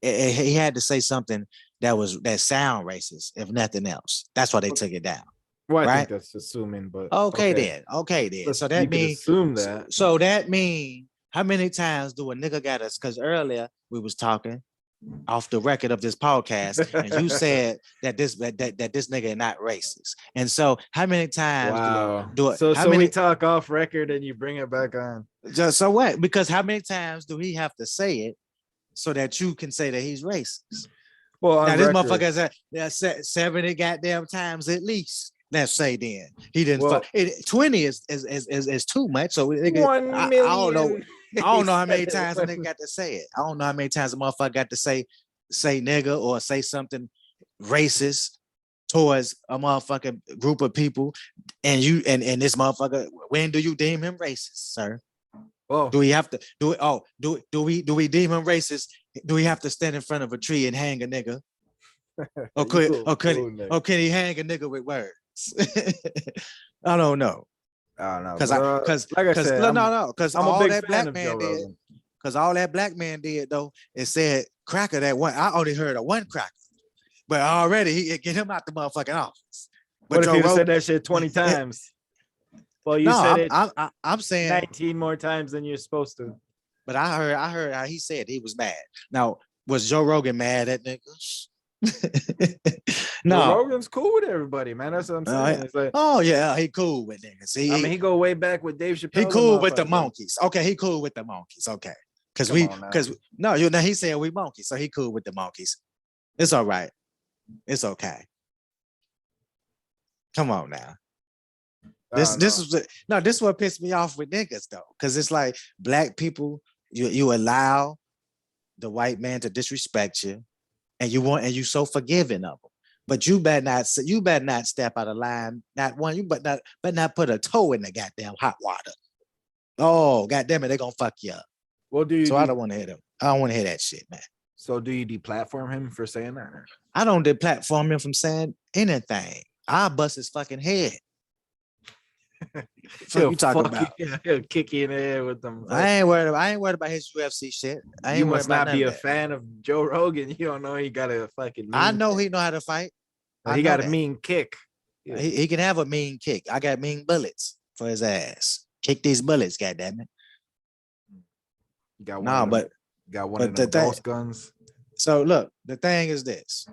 he had to say something that sound racist, if nothing else. That's why they took it down. Well, I right? think that's assuming, but okay then. So that means assume that. So that means, how many times do a nigga got us? Because earlier we was talking off the record of this podcast, and you said that this nigga is not racist. And so how many times we talk off record and you bring it back on? Just so what? Because how many times do he have to say it so that you can say that he's racist? Well, Now on this record, motherfucker has 70 goddamn times at least. Let's say then he didn't Well- fuck. 20 is too much. So nigga, 1 I don't know. million. I don't know He how many said it times a was- nigga got to say it. I don't know how many times a motherfucker got to say nigga or say something racist towards a motherfucking group of people. And you and this motherfucker, when do you deem him racist, sir? Well, Do we have to do it? Oh, do we deem him racist? Do we have to stand in front of a tree and hang a nigga? Or you could cool, or could cool, nigga. or can he hang a nigga with words? I don't know. I don't know. Cause but, like I said, because I'm a all big that fan black of man Joe did, Rogan. because all that black man did though, it said cracker that one. I only heard of one cracker, but already he get him out the motherfucking office. But What if Joe you said Rogan, that shit 20 times? Well, you no, said it I'm saying, 19 more times than you're supposed to. but I heard how he said he was mad. Now, was Joe Rogan mad at niggas? No, No. Rogan's cool with everybody, man. That's what I'm saying. It's like, Oh yeah, he cool with niggas. I mean, he go way back with Dave Chappelle. He cool with the motherfucker. monkeys. Okay, he cool with the monkeys. Okay, because Come on now. no, you know he said we monkeys, so he cool with the monkeys. It's all right. It's okay. Come on now. This is what pissed me off with niggas though, because it's like black people, you allow the white man to disrespect you, and you so forgiving of them. But you better not step out of line. Not one. You better not put a toe in the goddamn hot water. Oh, goddamn it, they're gonna fuck you up. Well, do you? So I don't want to hear them. I don't want to hear that shit, man. So do you deplatform him for saying that? I don't deplatform him from saying anything. I'll bust his fucking head. What you talking about? He'll kick you in the head with them. I ain't worried about his UFC shit. I ain't You worried must about not be none a of that. fan of Joe Rogan. You don't know he got a fucking. I know he know how to fight. He got a mean kick. Yeah. He can have a mean kick. I got mean bullets for his ass. Kick these bullets, goddammit. Got one. Nah, but got one of the ghost guns. So look, the thing is this.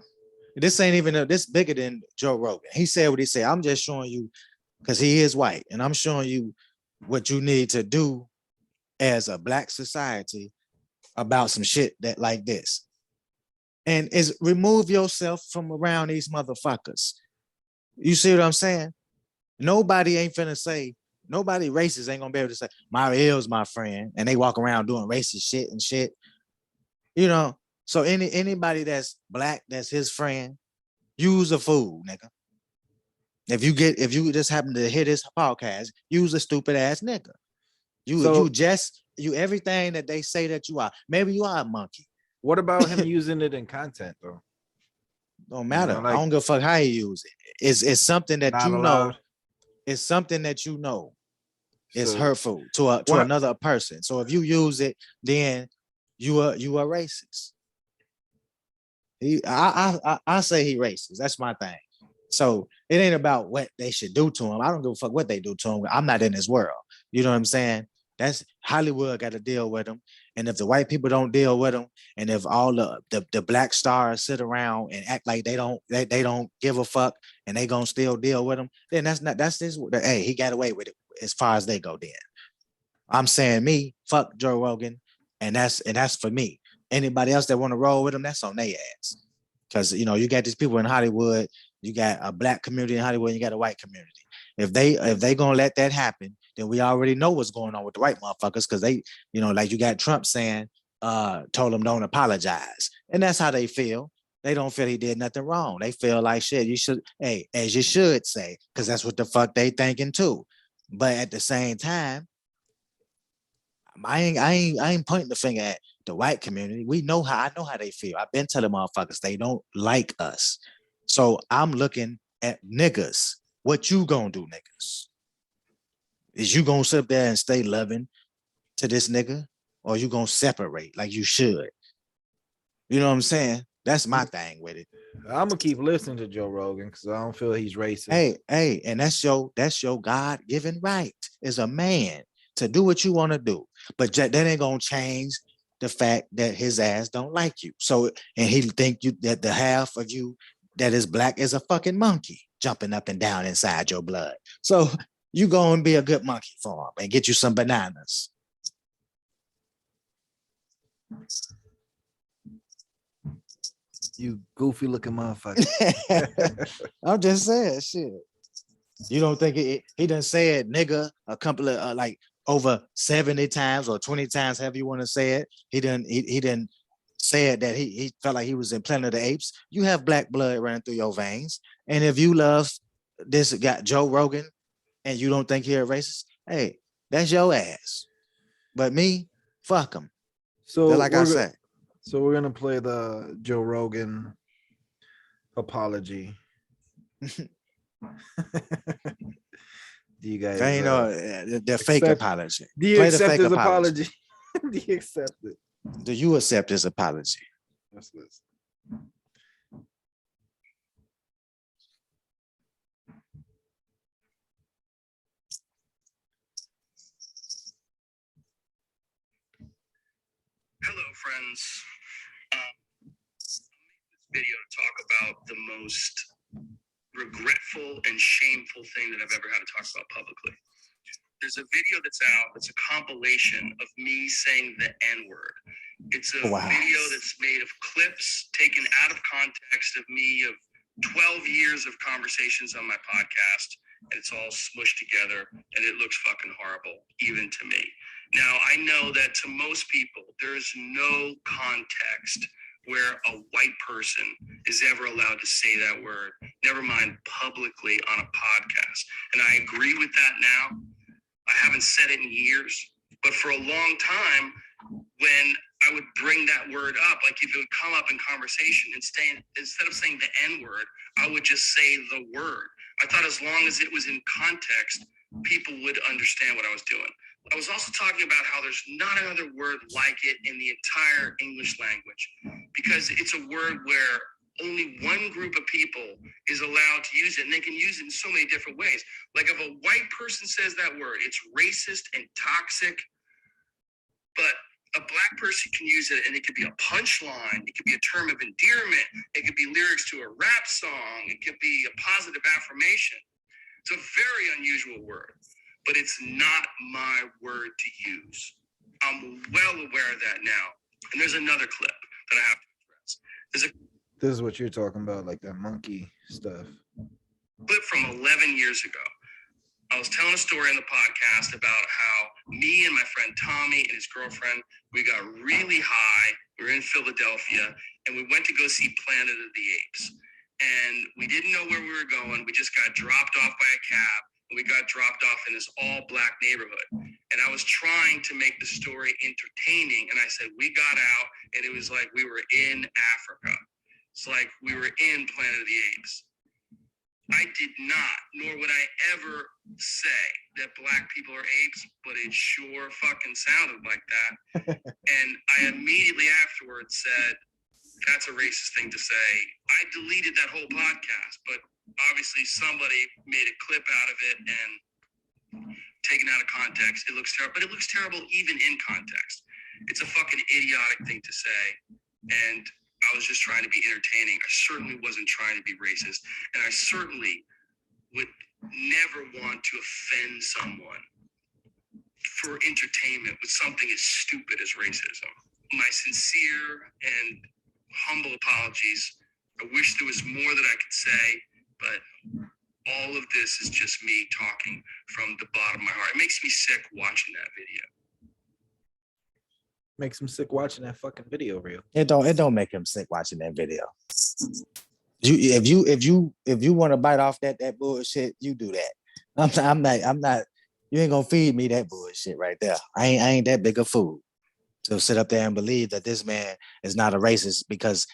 This ain't even this bigger than Joe Rogan. He said what he said. I'm just showing you because he is white, and I'm showing you what you need to do as a black society about some shit that like this. And is remove yourself from around these motherfuckers. You see what I'm saying? Nobody ain't finna say, nobody racist ain't gonna be able to say, my ear's my friend, and they walk around doing racist shit and shit. You know, so anybody that's black, that's his friend, use a fool, nigga. If you just happen to hit his podcast, use a stupid ass nigga. You everything that they say that you are. Maybe you are a monkey. What about him using it in content though? Don't matter. You know, like, I don't give a fuck how you use it. It's something that not you allowed. know. It's something that you know is So- hurtful to another person. So if you use it, then you are racist. I say he racist. That's my thing. So it ain't about what they should do to him. I don't give a fuck what they do to him. I'm not in his world. You know what I'm saying? That's Hollywood got to deal with him. And if the white people don't deal with him, and if all the black stars sit around and act like they don't give a fuck, and they gonna still deal with him, then that's his. Hey, he got away with it as far as they go. Then I'm saying me, fuck Joe Rogan, and that's for me. Anybody else that want to roll with him, that's on their ass. Because you got these people in Hollywood, you got a black community in Hollywood, and you got a white community. If they gonna let that happen, then we already know what's going on with the white motherfuckers, because they, like you got Trump saying, told them don't apologize. And that's how they feel. They don't feel he did nothing wrong. They feel like shit, you should, hey, as you should say, because that's what the fuck they thinking too. But at the same time, I ain't pointing the finger at the white community. I know how they feel. I've been telling motherfuckers they don't like us. So I'm looking at niggas. What you gonna do, niggas? Is you gonna sit up there and stay loving to this nigga, or you gonna separate like you should? You know what I'm saying? That's my thing with it. I'm gonna keep listening to Joe Rogan because I don't feel he's racist. Hey, and that's your God-given right as a man to do what you want to do. But that ain't gonna change the fact that his ass don't like you. So, and he think you that the half of you that is black is a fucking monkey jumping up and down inside your blood. So you go and be a good monkey for him and get you some bananas. You goofy looking motherfucker. I'm just saying, shit. You don't think he done said nigga a couple of like over 70 times or 20 times, however you want to say it. He didn't said that he felt like he was in Planet of the Apes. You have black blood running through your veins. And if you love this guy, Joe Rogan, and you don't think you're a racist, hey, that's your ass. But me, fuck him. So like I said. So we're gonna play the Joe Rogan apology. Do you guys? The fake apology. Do you Play accept his apology? Do you accept it? Do you accept his apology? Let's listen. Hello, friends. This video to talk about the most regretful and shameful thing that I've ever had to talk about publicly. There's a video that's out. It's a compilation of me saying the N-word. It's a video that's made of clips taken out of context of me of 12 years of conversations on my podcast, and it's all smushed together, and it looks fucking horrible, even to me. Now, I know that to most people, there's no context where a white person is ever allowed to say that word, never mind publicly on a podcast. And I agree with that now. I haven't said it in years, but for a long time, when I would bring that word up, like if it would come up in conversation, instead of saying the N-word, I would just say the word. I thought as long as it was in context, people would understand what I was doing. I was also talking about how there's not another word like it in the entire English language, because it's a word where only one group of people is allowed to use it, and they can use it in so many different ways. Like if a white person says that word, it's racist and toxic, but a black person can use it and it could be a punchline, it could be a term of endearment, it could be lyrics to a rap song, it could be a positive affirmation. It's a very unusual word, but it's not my word to use. I'm well aware of that now. And there's another clip that I have to address. This is what you're talking about, like that monkey stuff. Clip from 11 years ago. I was telling a story in the podcast about how me and my friend Tommy and his girlfriend, we got really high. We were in Philadelphia, and we went to go see Planet of the Apes. And we didn't know where we were going. We just got dropped off by a cab, and we got dropped off in this all-black neighborhood. And I was trying to make the story entertaining, and I said, we got out, and it was like we were in Africa. It's like we were in Planet of the Apes. I did not, nor would I ever say that black people are apes, but it sure fucking sounded like that. And I immediately afterwards said, that's a racist thing to say. I deleted that whole podcast, but obviously somebody made a clip out of it and taken out of context. It looks terrible, but it looks terrible even in context. It's a fucking idiotic thing to say. And I was just trying to be entertaining. I certainly wasn't trying to be racist. And I certainly would never want to offend someone for entertainment with something as stupid as racism. My sincere and humble apologies. I wish there was more that I could say, but all of this is just me talking from the bottom of my heart. It makes me sick watching that video. Makes him sick watching that fucking video reel. It don't make him sick watching that video. If you want to bite off that bullshit, you do that. I'm not. You ain't gonna feed me that bullshit right there. I ain't that big a fool to sit up there and believe that this man is not a racist because,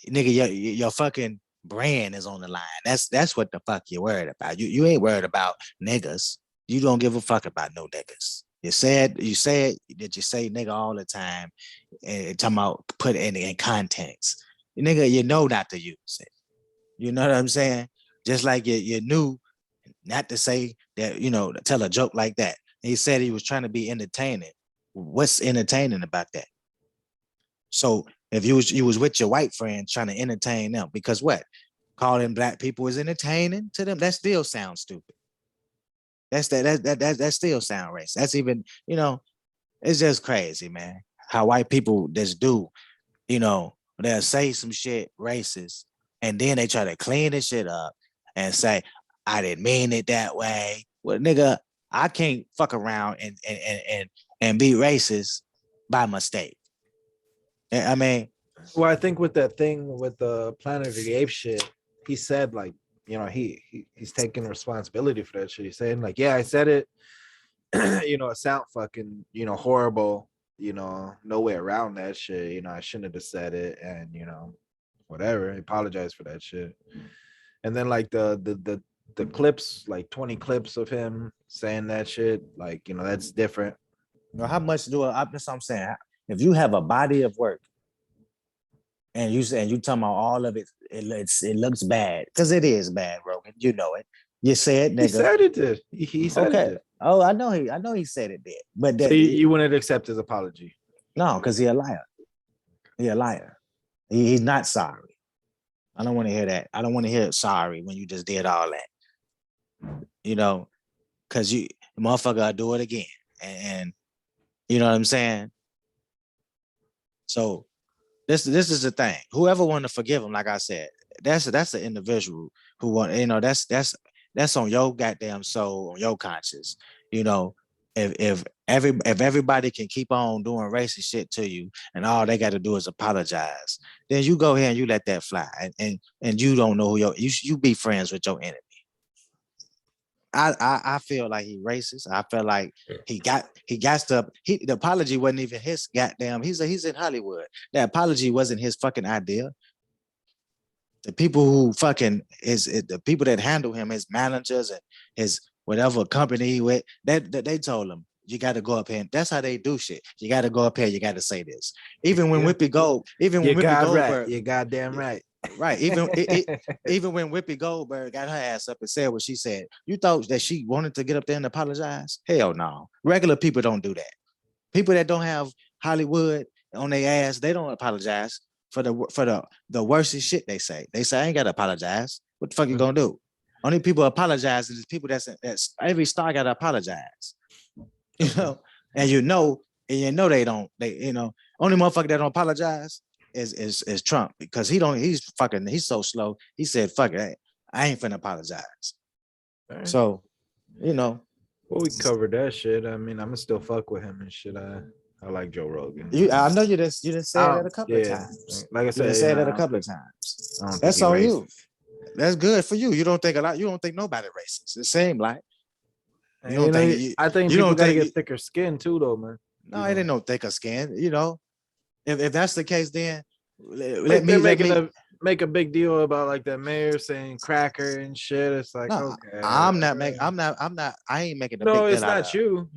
nigga, your fucking brand is on the line. That's what the fuck you're worried about. You ain't worried about niggas. You don't give a fuck about no niggas. You said that you say nigga all the time, and talking about put it in context. Nigga, you know not to use it. You know what I'm saying? Just like you knew not to say that, tell a joke like that. And he said he was trying to be entertaining. What's entertaining about that? So if you was with your white friends trying to entertain them, because what? Calling black people is entertaining to them, that still sounds stupid. That still sound racist. That's even, it's just crazy, man. How white people just do, they'll say some shit racist, and then they try to clean the shit up and say, I didn't mean it that way. Well, nigga, I can't fuck around and be racist by mistake. I mean, Well, I think with that thing with the Planet of the Apes shit, he said like, you know, he's taking responsibility for that shit. He's saying like, yeah, I said it. You know, it sound fucking, you know, horrible. You know, no way around that shit. You know, I shouldn't have said it, and you know, whatever. I apologize for that shit. And then like the clips, like 20 clips of him saying that shit, like, you know, that's different. how much that's what I'm saying. If you have a body of work and you talking about all of it, it looks bad because it is bad, Rogan. You know it. You said, nigga. He said it did. He said okay. it did. Oh, I know he said it did. But So you wouldn't accept his apology? No, because he a liar. He a liar. He's not sorry. I don't want to hear that. I don't want to hear sorry when you just did all that. You know, because the motherfucker will do it again. And you know what I'm saying? So this is the thing. Whoever want to forgive him, like I said, that's an individual who want, you know, that's on your goddamn soul, on your conscience. You know, if everybody can keep on doing racist shit to you and all they got to do is apologize, then you go ahead and you let that fly. And you don't know who you be friends with your enemy. I feel like he racist. I feel like he got stuff. The apology wasn't even his goddamn. He's in Hollywood. The apology wasn't his fucking idea. The people who fucking the people that handle him, his managers and his whatever company he with, that they told him, you got to go up here. And that's how they do shit. You got to go up here. You got to say this. Even when Whoopi Goldberg, you're goddamn right. Right. Even when Whoopi Goldberg got her ass up and said what she said, you thought that she wanted to get up there and apologize? Hell no. Regular people don't do that. People that don't have Hollywood on their ass, they don't apologize for the worstest shit they say. They say, I ain't got to apologize. What the fuck you gonna do? Only people apologize is people that's every star got to apologize. You know, and you know they don't. Only motherfucker that don't apologize is Trump, because he's so slow. He said, fuck it, I ain't finna apologize. Right. So, you know. Well, we covered that shit. I mean, I'm gonna still fuck with him and shit. I like Joe Rogan. I know you didn't say that a couple of times. Like I said, you said that a couple of times. That's on you. That's good for you. You don't think you don't think nobody racist. It seems like. I think people gotta get thicker skin too, though, man. No, it ain't no thicker skin. You know, if that's the case, then make a big deal about like that mayor saying cracker and shit. It's like, no, okay, I ain't making a big deal. No, it's not you.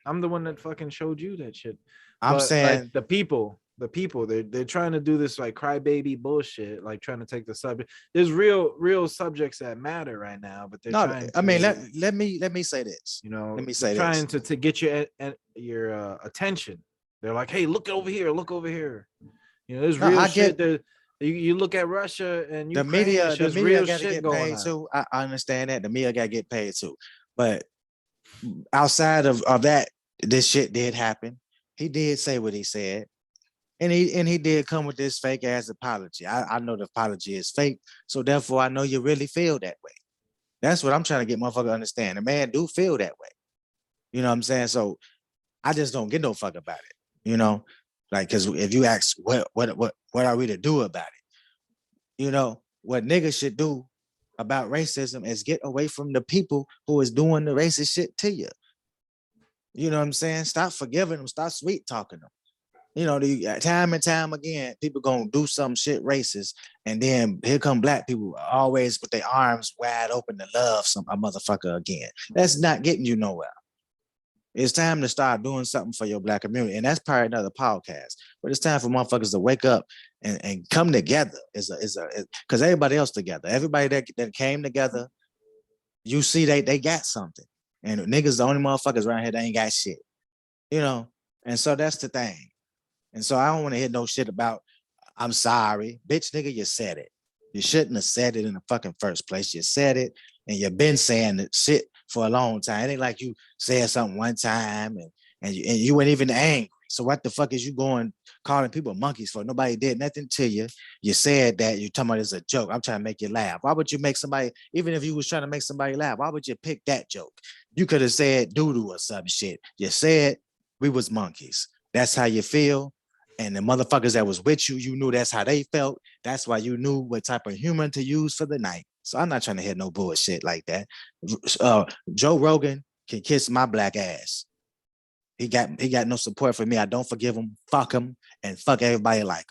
I'm the one that fucking showed you that shit. I'm saying like, the people, they're trying to do this like crybaby bullshit, like trying to take the subject. There's real subjects that matter right now, but they're trying. I mean, let me say this. You know, let me say trying this. to get your attention. They're like, hey, look over here, look over here. You know, there's real shit. You look at Russia and the media got to get paid too. I understand that the media got to get paid too, but outside of that, this shit did happen. He did say what he said, and he did come with this fake ass apology. I know the apology is fake, so therefore I know you really feel that way. That's what I'm trying to get motherfucker to understand. The man do feel that way. You know what I'm saying? So I just don't get no fuck about it. You know, like, because if you ask what are we to do about it, you know, what niggas should do about racism is get away from the people who is doing the racist shit to you. You know what I'm saying? Stop forgiving them. Stop sweet talking them. You know, time and time again, people gonna do some shit racist, and then here come black people always with their arms wide open to love a motherfucker again. That's not getting you nowhere. It's time to start doing something for your black community. And that's probably another podcast. But it's time for motherfuckers to wake up and come together. Because everybody else together. Everybody that came together, you see they got something. And niggas the only motherfuckers around here that ain't got shit. You know? And so that's the thing. And so I don't want to hear no shit about, I'm sorry. Bitch, nigga, you said it. You shouldn't have said it in the fucking first place. You said it, and you've been saying that shit for a long time. It ain't like you said something one time and you weren't even angry. So what the fuck is you going calling people monkeys for nobody did nothing to you. You said that you're talking about it's a joke. I'm trying to make you laugh. Why would you make somebody, even if you was trying to make somebody laugh, why would you pick that joke? You could have said doo-doo or some shit. You said we was monkeys. That's how you feel. And the motherfuckers that was with you, you knew that's how they felt. That's why you knew what type of humor to use for the night. So I'm not trying to hear no bullshit like that. Joe Rogan can kiss my black ass. He got no support for me. I don't forgive him. Fuck him and fuck everybody like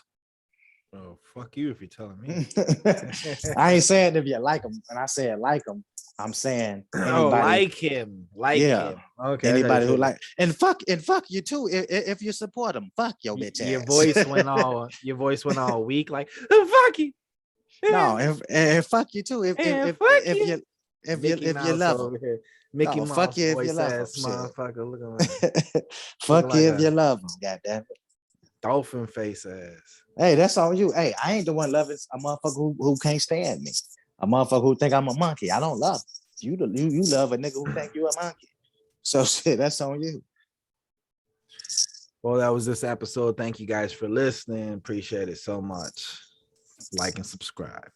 him. Oh, fuck you if you're telling me. I ain't saying if you like him. When I say like him, I'm saying Oh, anybody, like him. Like yeah, him. Okay. anybody who like and fuck you too. If you support him, fuck your bitch Your ass. voice went all weak, like fuck you. No, and fuck you too. If you love him. Mickey No, Mouse fuck you if you voice love him. ass Shit. motherfucker. Looking like Fuck like you if a- you love him. Goddamn. dolphin face ass. Hey, that's on you. Hey, I ain't the one loving a motherfucker who can't stand me. A motherfucker who think I'm a monkey. I don't love you. You love a nigga who think you a monkey. So shit, that's on you. Well, that was this episode. Thank you guys for listening. Appreciate it so much. Like and subscribe.